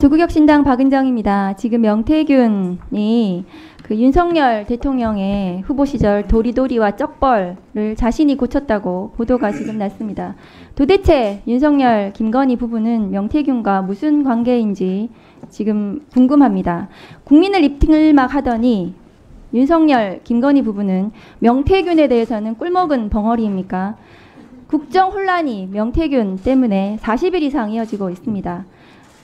조국혁신당 박은정입니다. 지금 명태균이 그 윤석열 대통령의 후보 시절 도리도리와 쩍벌을 자신이 고쳤다고 보도가 지금 났습니다. 도대체 윤석열, 김건희 부부는 명태균과 무슨 관계인지 지금 궁금합니다. 국민을 입틀막 하더니 윤석열, 김건희 부부는 명태균에 대해서는 꿀먹은 벙어리입니까? 국정 혼란이 명태균 때문에 40일 이상 이어지고 있습니다.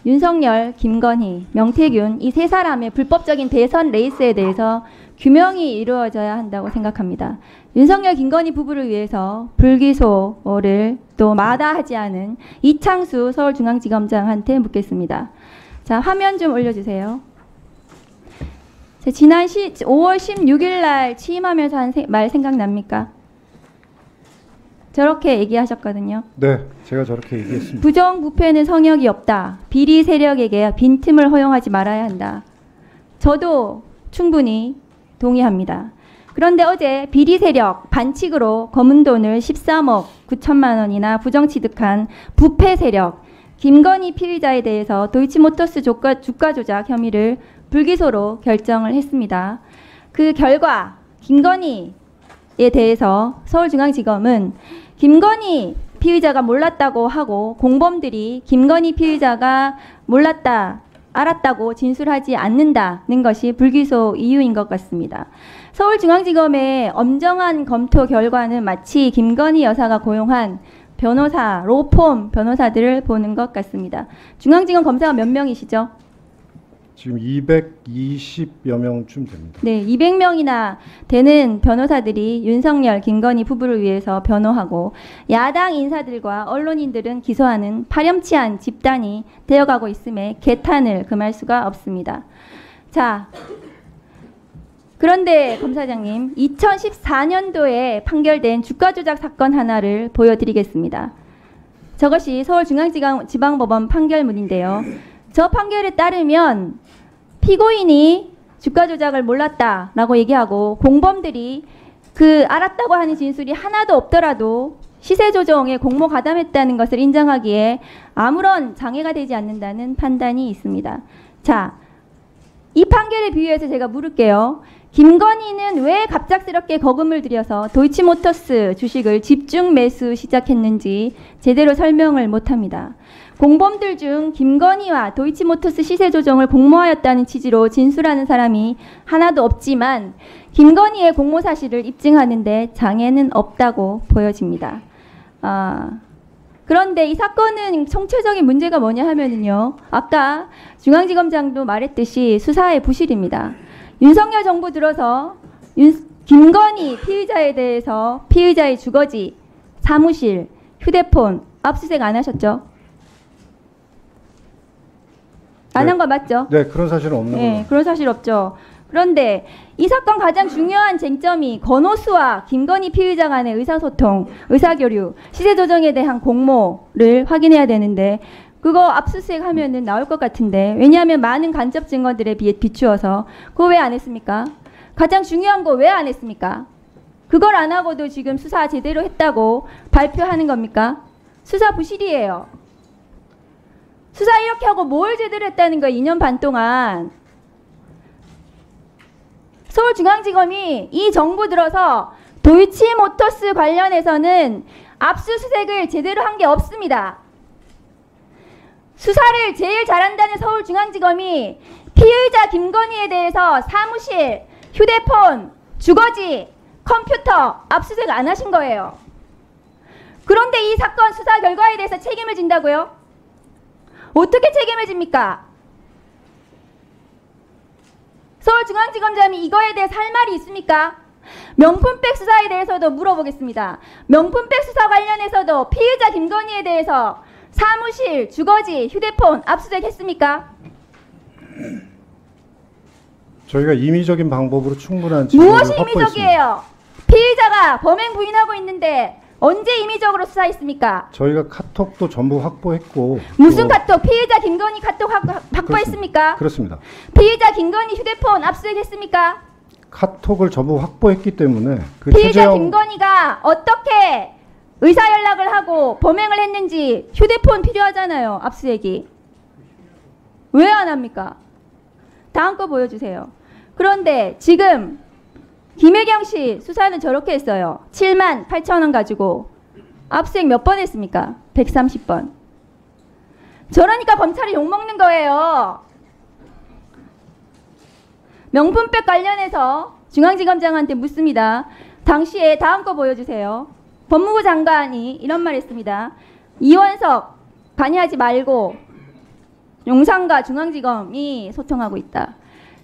윤석열, 김건희, 명태균 이 세 사람의 불법적인 대선 레이스에 대해서 규명이 이루어져야 한다고 생각합니다. 윤석열, 김건희 부부를 위해서 불기소를 또 마다하지 않은 이창수 서울중앙지검장한테 묻겠습니다. 자, 화면 좀 올려주세요. 지난 5월 16일 날 취임하면서 한 말 생각납니까? 저렇게 얘기하셨거든요. 네, 제가 저렇게 얘기했습니다. 부정부패는 성역이 없다. 비리 세력에게 빈틈을 허용하지 말아야 한다. 저도 충분히 동의합니다. 그런데 어제 비리 세력 반칙으로 검은 돈을 13억 9천만 원이나 부정취득한 부패 세력 김건희 피의자에 대해서 도이치모터스 주가 조작 혐의를 불기소로 결정을 했습니다. 그 결과 김건희에 대해서 서울중앙지검은 김건희 피의자가 몰랐다고 하고 공범들이 김건희 피의자가 몰랐다, 알았다고 진술하지 않는다는 것이 불기소 이유인 것 같습니다. 서울중앙지검의 엄정한 검토 결과는 마치 김건희 여사가 고용한 변호사, 로펌 변호사들을 보는 것 같습니다. 중앙지검 검사가 몇 명이시죠? 지금 220여 명쯤 됩니다. 네, 200명이나 되는 변호사들이 윤석열, 김건희 부부를 위해서 변호하고 야당 인사들과 언론인들은 기소하는 파렴치한 집단이 되어가고 있음에 개탄을 금할 수가 없습니다. 자, 그런데 검사장님, 2014년도에 판결된 주가조작 사건 하나를 보여드리겠습니다. 저것이 서울중앙지방법원 판결문인데요. 저 판결에 따르면 피고인이 주가 조작을 몰랐다라고 얘기하고 공범들이 그 알았다고 하는 진술이 하나도 없더라도 시세 조정에 공모 가담했다는 것을 인정하기에 아무런 장애가 되지 않는다는 판단이 있습니다. 자, 이 판결에 비유해서 제가 물을게요. 김건희는 왜 갑작스럽게 거금을 들여서 도이치모터스 주식을 집중 매수 시작했는지 제대로 설명을 못합니다. 공범들 중 김건희와 도이치모터스 시세 조정을 공모하였다는 취지로 진술하는 사람이 하나도 없지만 김건희의 공모 사실을 입증하는데 장애는 없다고 보여집니다. 그런데 이 사건은 총체적인 문제가 뭐냐 하면은요. 아까 중앙지검장도 말했듯이 수사의 부실입니다. 윤석열 정부 들어서 김건희 피의자에 대해서 피의자의 주거지, 사무실, 휴대폰 압수수색 안 하셨죠? 안 한 거 맞죠? 네, 그런 사실은 없는 거예요. 네, 그런 사실 없죠. 그런데 이 사건 가장 중요한 쟁점이 권오수와 김건희 피의자 간의 의사소통, 의사교류, 시세 조정에 대한 공모를 확인해야 되는데 그거 압수수색 하면은 나올 것 같은데 왜냐하면 많은 간접 증거들에 비추어서 그거 왜 안 했습니까? 가장 중요한 거 왜 안 했습니까? 그걸 안 하고도 지금 수사 제대로 했다고 발표하는 겁니까? 수사 부실이에요. 수사 이렇게 하고 뭘 제대로 했다는 거예요. 2년 반 동안. 서울중앙지검이 이 정부 들어서 도이치모터스 관련해서는 압수수색을 제대로 한 게 없습니다. 수사를 제일 잘한다는 서울중앙지검이 피의자 김건희에 대해서 사무실, 휴대폰, 주거지, 컴퓨터 압수수색 안 하신 거예요. 그런데 이 사건 수사 결과에 대해서 책임을 진다고요? 어떻게 책임을 집니까? 서울중앙지검장이 이거에 대해서 할 말이 있습니까? 명품백 수사에 대해서도 물어보겠습니다. 명품백 수사 관련해서도 피의자 김건희에 대해서 사무실, 주거지, 휴대폰 압수수색 했습니까? 저희가 임의적인 방법으로 충분한 증거를 무엇이 확보했습니다. 임의적이에요? 피의자가 범행 부인하고 있는데 언제 임의적으로 수사했습니까? 저희가 카톡도 전부 확보했고. 무슨 카톡? 피의자 김건희 카톡 확보했습니까? 그렇습니다. 피의자 김건희 휴대폰 압수수색했습니까? 카톡을 전부 확보했기 때문에 그 피의자 김건희가 어떻게 의사 연락을 하고 범행을 했는지 휴대폰 필요하잖아요. 압수수색이. 왜 안 합니까? 다음 거 보여주세요. 그런데 지금 김혜경 씨 수사는 저렇게 했어요. 7만 8천 원 가지고 압수수색 몇 번 했습니까? 130번. 저러니까 검찰이 욕먹는 거예요. 명품백 관련해서 중앙지검장한테 묻습니다. 당시에 다음 거 보여주세요. 법무부 장관이 이런 말 했습니다. 이원석 관여하지 말고 용산과 중앙지검이 소통하고 있다.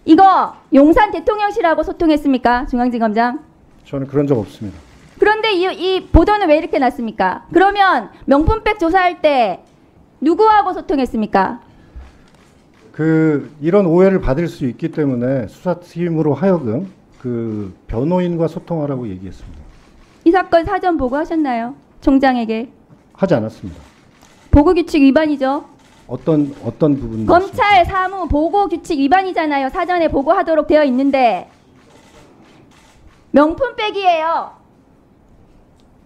이거 용산 대통령실하고 소통했습니까? 중앙지검장? 저는 그런 적 없습니다. 그런데 이 보도는 왜 이렇게 났습니까? 그러면 명품백 조사할 때 누구하고 소통했습니까? 이런 오해를 받을 수 있기 때문에 수사팀으로 하여금 그 변호인과 소통하라고 얘기했습니다. 이 사건 사전 보고하셨나요? 총장에게. 하지 않았습니다. 보고규칙 위반이죠. 어떤 부분? 검찰 사무 보고규칙 위반이잖아요. 사전에 보고하도록 되어 있는데 명품백이에요.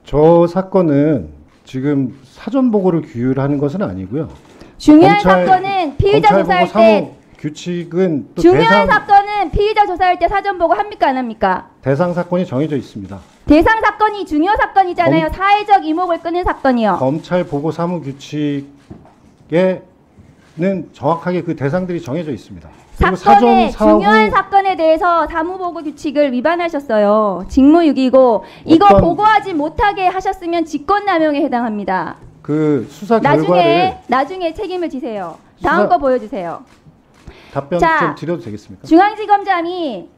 저 사건은 지금 사전 보고를 규율하는 것은 아니고요. 중요한 사건은 피의자 조사할 때 규칙은 또 중요한 사건은 피의자 조사할 때 사전 보고 합니까 안 합니까? 대상 사건이 정해져 있습니다. 대상 사건이 중요 사건이잖아요. 사회적 이목을 끄는 사건이요. 검찰 보고 사무 규칙에는 정확하게 그 대상들이 정해져 있습니다. 사건의 중요한 사건에 대해서 사무보고 규칙을 위반하셨어요. 직무유기고 이거 보고하지 못하게 하셨으면 직권남용에 해당합니다. 그 수사 결과를 나중에 책임을 지세요. 다음 거 보여주세요. 답변 좀 드려도 되겠습니까? 중앙지검장이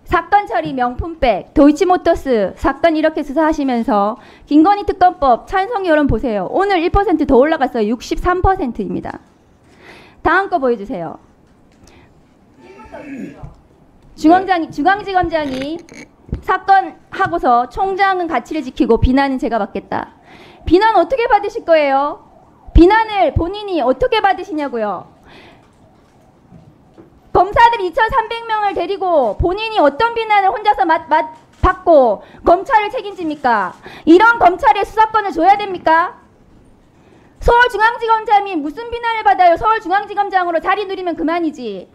사건 처리 명품백 도이치모터스 사건 이렇게 수사하시면서 김건희 특검법 찬성 여론 보세요. 오늘 1% 더 올라갔어요. 63%입니다. 다음 거 보여주세요. 중앙지검장이 사건 하고서 총장은 가치를 지키고 비난은 제가 받겠다. 비난 어떻게 받으실 거예요? 비난을 본인이 어떻게 받으시냐고요? 검사들 2,300명을 데리고 본인이 어떤 비난을 혼자서 받고 검찰을 책임집니까? 이런 검찰에 수사권을 줘야 됩니까? 서울중앙지검장이 무슨 비난을 받아요? 서울중앙지검장으로 자리 누리면 그만이지.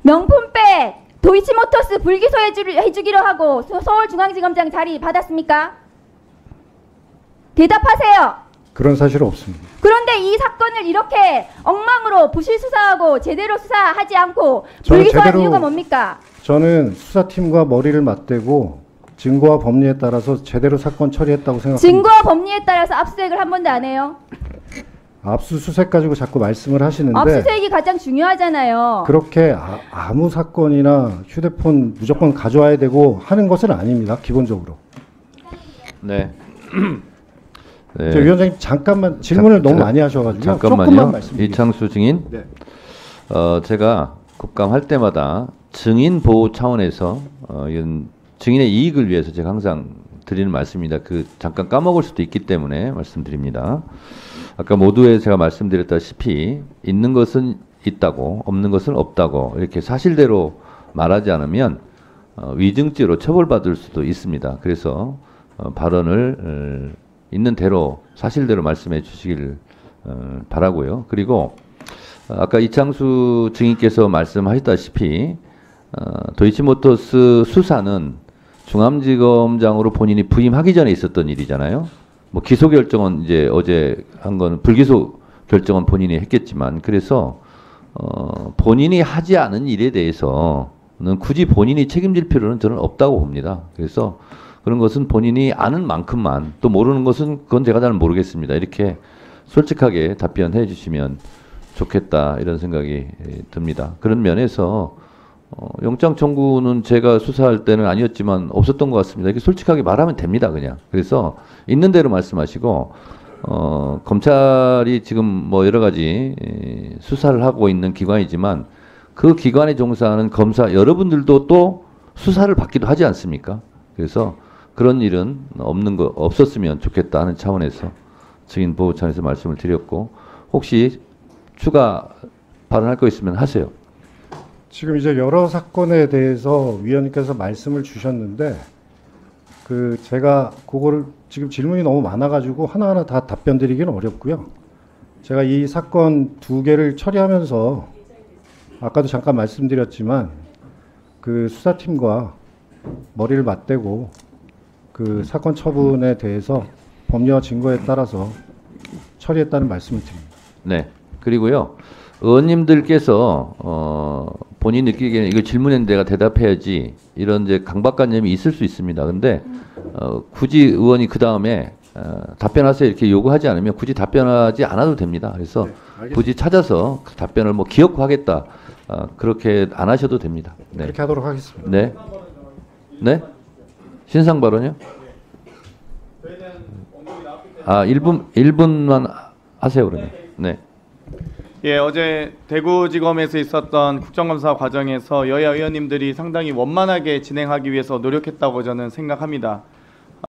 명품백 도이치모터스 불기소 해주기로 하고 서울중앙지검장 자리 받았습니까? 대답하세요. 그런 사실은 없습니다. 그런데 이 사건을 이렇게 엉망으로 부실 수사하고 제대로 수사하지 않고 불기소한 이유가 뭡니까? 저는 수사팀과 머리를 맞대고 증거와 법리에 따라서 제대로 사건 처리했다고 생각합니다. 증거와 법리에 따라서 압수수색을 한 번도 안 해요? 압수수색 가지고 자꾸 말씀을 하시는데 압수수색이 가장 중요하잖아요. 그렇게 아무 사건이나 휴대폰 무조건 가져와야 되고 하는 것은 아닙니다. 기본적으로. 네. 네. 위원장님 잠깐만 질문을 너무 많이 하셔가지고 잠깐만요. 이창수 증인. 네. 제가 국감할 때마다 증인 보호 차원에서 이런 증인의 이익을 위해서 제가 항상 드리는 말씀입니다. 잠깐 까먹을 수도 있기 때문에 말씀드립니다. 아까 모두에 제가 말씀드렸다시피 있는 것은 있다고 없는 것은 없다고 이렇게 사실대로 말하지 않으면 위증죄로 처벌받을 수도 있습니다. 그래서 발언을 있는 대로 사실대로 말씀해 주시길 바라고요. 그리고 아까 이창수 증인께서 말씀하셨다시피 도이치모터스 수사는 중앙지검장으로 본인이 부임하기 전에 있었던 일이잖아요. 뭐 기소 결정은 이제 어제 한 건 불기소 결정은 본인이 했겠지만 그래서 본인이 하지 않은 일에 대해서는 굳이 본인이 책임질 필요는 저는 없다고 봅니다. 그래서 그런 것은 본인이 아는 만큼만 또 모르는 것은 그건 제가 잘 모르겠습니다. 이렇게 솔직하게 답변해 주시면 좋겠다 이런 생각이 듭니다. 그런 면에서 영장 청구는 제가 수사할 때는 아니었지만 없었던 것 같습니다. 이렇게 솔직하게 말하면 됩니다. 그냥. 그래서 있는 대로 말씀하시고 검찰이 지금 뭐 여러 가지 수사를 하고 있는 기관이지만 그 기관에 종사하는 검사 여러분들도 또 수사를 받기도 하지 않습니까? 그래서 그런 일은 없었으면 좋겠다 하는 차원에서 증인 보호 차원에서 말씀을 드렸고 혹시 추가 발언할 거 있으면 하세요. 지금 이제 여러 사건에 대해서 위원님께서 말씀을 주셨는데 제가 그거를 지금 질문이 너무 많아가지고 하나하나 다 답변 드리기는 어렵고요. 제가 이 사건 두 개를 처리하면서 아까도 잠깐 말씀드렸지만 그 수사팀과 머리를 맞대고 그 사건 처분에 대해서 법리와 증거에 따라서 처리했다는 말씀을 드립니다. 네. 그리고요. 의원님들께서 본인 느끼기에는 이거 질문했는데 내가 대답해야지 이런 이제 강박관념이 있을 수 있습니다. 근데 굳이 의원이 그 다음에 답변하세요 이렇게 요구하지 않으면 굳이 답변하지 않아도 됩니다. 그래서 굳이 찾아서 그 답변을 뭐 기억하겠다 그렇게 안 하셔도 됩니다. 네. 그렇게 하도록 하겠습니다. 네. 네? 신상 발언이요? 1분만 하세요 그러면. 네. 예, 어제 대구지검에서 있었던 국정감사 과정에서 여야 의원님들이 상당히 원만하게 진행하기 위해서 노력했다고 저는 생각합니다.